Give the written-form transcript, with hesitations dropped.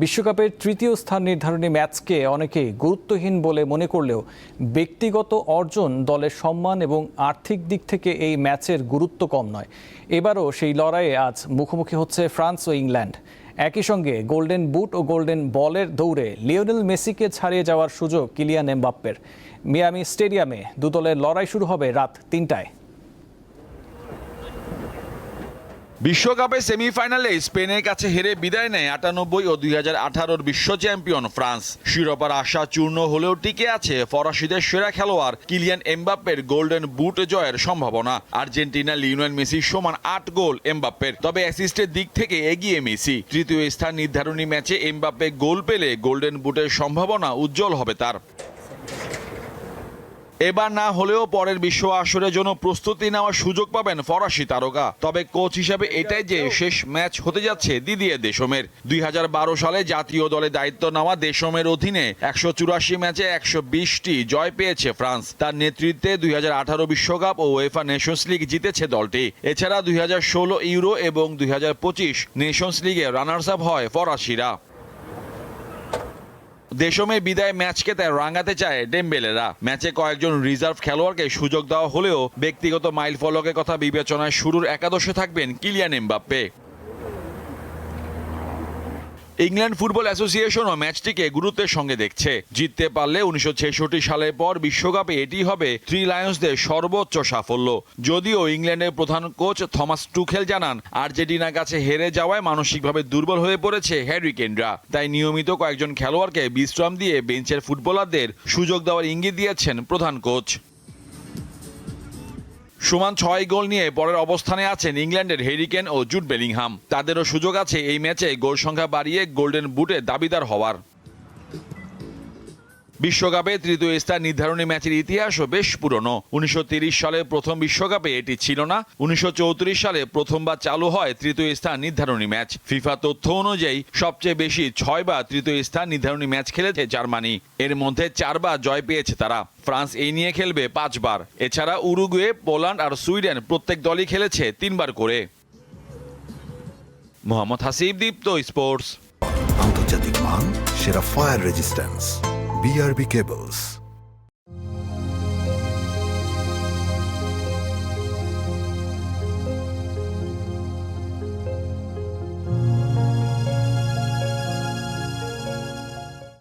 বিশ্বকাপের তৃতীয় স্থান নির্ধারণী ম্যাচকে অনেকেই গুরুত্বহীন বলে মনে করলেও ব্যক্তিগত অর্জন দলের সম্মান এবং আর্থিক দিক থেকে এই ম্যাচের গুরুত্ব কম নয়। এবারও সেই লড়াইয়ে আজ মুখোমুখি হচ্ছে ফ্রান্স ও ইংল্যান্ড। একই সঙ্গে গোল্ডেন বুট ও গোল্ডেন বলের দৌড়ে লিওনেল মেসিকে ছাড়িয়ে যাওয়ার সুযোগ কিলিয়ান এমবাপ্পের। মিয়ামি স্টেডিয়ামে দু দলের লড়াই শুরু হবে রাত ৩টায়। বিশ্বকাপে সেমিফাইনালে স্পেনের কাছে হেরে বিদায় নেয় ৯৮ ও ২০১৮ বিশ্ব চ্যাম্পিয়ন ফ্রান্স। শিরোপার আশা চূর্ণ হলেও টিকে আছে ফরাসিদের সেরা খেলোয়াড় কিলিয়ান এমবাপ্পের গোল্ডেন বুট জয়ের সম্ভাবনা। আর্জেন্টিনা লিওনেল মেসির সমান ৮ গোল এমবাপ্পের, তবে অ্যাসিস্টের দিক থেকে এগিয়ে মেসি। তৃতীয় স্থান নির্ধারণী ম্যাচে এমবাপ্পে গোল পেলে গোল্ডেন বুটের সম্ভাবনা উজ্জ্বল হবে তার। এবার না হলেও পরের বিশ্ব আসরের জন্য প্রস্তুতি নেওয়ার সুযোগ পাবেন ফরাসি তারকা। তবে কোচ হিসেবে এটাই যে শেষ ম্যাচ হতে যাচ্ছে দিদিয়ে দেশমের। ২০১২ সালে জাতীয় দলে দায়িত্ব নেওয়া দেশমের অধীনে ১৮৪ ম্যাচে ১২০টি জয় পেয়েছে ফ্রান্স। তার নেতৃত্বে ২০১৮ বিশ্বকাপ ও উয়েফা নেশনস লিগ জিতেছে দলটি। এছাড়া ২০১৬ ইউরো এবং ২০২৫ নেশনস লিগে রানার্স আপ হয় ফরাসিরা। দেশমের বিদায় ম্যাচকে তাই রাঙাতে চায় ডেম্বেলেরা। ম্যাচে কয়েকজন রিজার্ভ খেলোয়াড়কে সুযোগ দেওয়া হলেও ব্যক্তিগত মাইল ফলকের কথা বিবেচনায় শুরুর একাদশে থাকবেন কিলিয়ান এমবাপ্পে। ইংল্যান্ড ফুটবল অ্যাসোসিয়েশনও ম্যাচটিকে গুরুত্বের সঙ্গে দেখছে। জিততে পারলে ১৯৬৬ সালের পর বিশ্বকাপে এটি হবে থ্রি লায়ন্সদের সর্বোচ্চ সাফল্য। যদিও ইংল্যান্ডের প্রধান কোচ থমাস টুখেল জানান, আর্জেন্টিনার কাছে হেরে যাওয়ায় মানসিকভাবে দুর্বল হয়ে পড়েছে হ্যারি কেনরা। তাই নিয়মিত কয়েকজন খেলোয়াড়কে বিশ্রাম দিয়ে বেঞ্চের ফুটবলারদের সুযোগ দেওয়ার ইঙ্গিত দিয়েছেন প্রধান কোচ। সমান ৬ গোল নিয়ে পরের অবস্থানে আছেন ইংল্যান্ডের হ্যারি কেন ও জুড বেলিংহাম। তাদেরও সুযোগ আছে এই ম্যাচে গোল সংখ্যা বাড়িয়ে গোল্ডেন বুটে দাবিদার হওয়ার। বিশ্বকাপে তৃতীয় স্থান নির্ধারণী ম্যাচের ইতিহাসও বেশ পুরনো। ১৯৩০ সালে প্রথম বিশ্বকাপে এটি ছিল না। ১৯৩৪ সালে প্রথমবার চালু হয় তৃতীয় স্থান নির্ধারণী ম্যাচ। ফিফা তথ্য অনুযায়ী সবচেয়ে বেশি ৬ বার তৃতীয় স্থান নির্ধারণী ম্যাচ খেলেছে জার্মানি। এর মধ্যে ৪ বার জয় পেয়েছে তারা। ফ্রান্স এই নিয়ে খেলবে ৫ বার। এছাড়া উরুগুয়ে, পোল্যান্ড আর সুইডেন প্রত্যেক দলই খেলেছে ৩ বার করে। মোহাম্মদ হাসিব, দীপ্ত স্পোর্টস। আন্তর্জাতিক মান, সেরা ফায়ার রেজিস্ট্যান্স, BRB Cables।